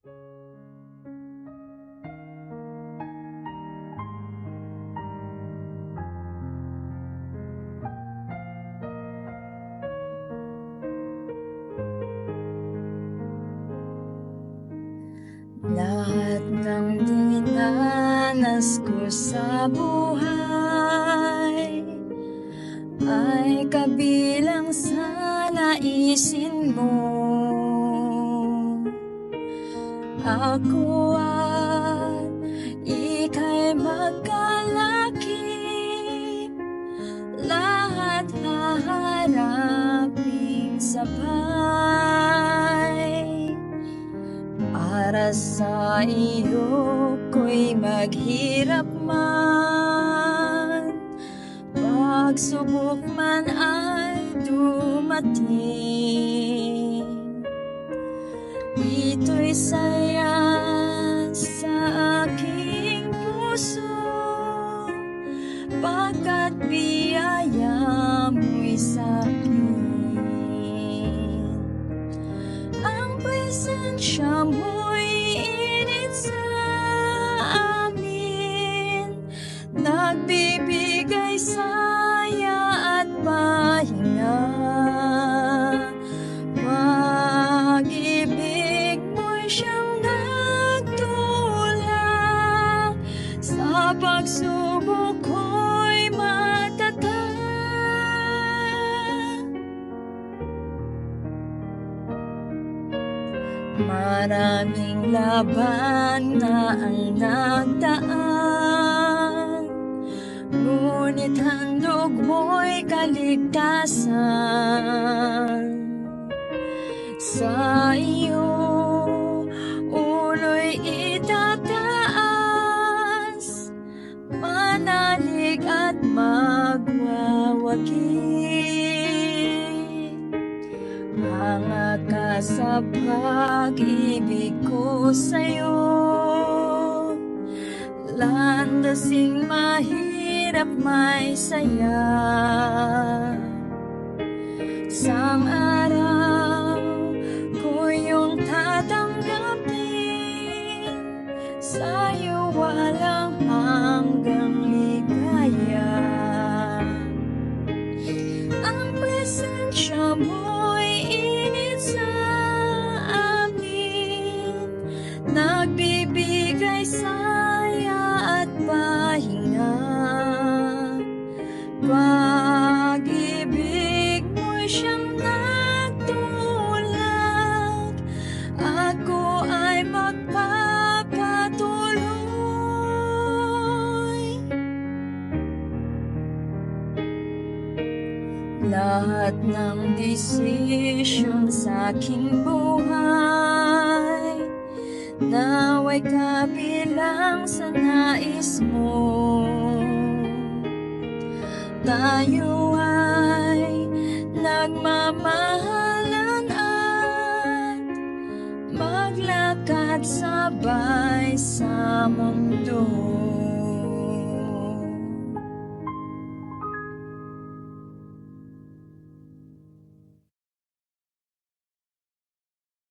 Lahat ng dinanas ko sa buhay ay kabilang sa naisin mo. Ako at ika'y magkalakip, lahat haharapin sabay. Para sa iyo ko'y maghirap man, pagsubok man ay dumating. Ito'y saya sa aking puso, pagkat biyaya mo'y sa'kin. Ang presensya mo'y init sa amin, nagbibigay saya at pahinga. Pag-ibig mo'y siyang nagtulak, sa pagsubok ko'y matatag. Maraming laban na ang nagdaan, ngunit handog mo'y kaligtasan. Sa iyo ulo'y itataas, manalig at magwawagi. Hanga ka sa pag-ibig ko sa'yo, landasing mahirap may saya. Sang araw ko yung tatanggapin, sa'yo walang hanggang ligaya. Ang presensya mo'y init sa amin, nagbibigay saya at pahinga. Pag-ibig mo'y siyang nagtulak, ako ay magpapatuloy. Lahat ng desisyon sa aking buhay, nawa'y kabilang sa nais mo. Tayo ay nagmamahalan at maglakad sabay-sabay.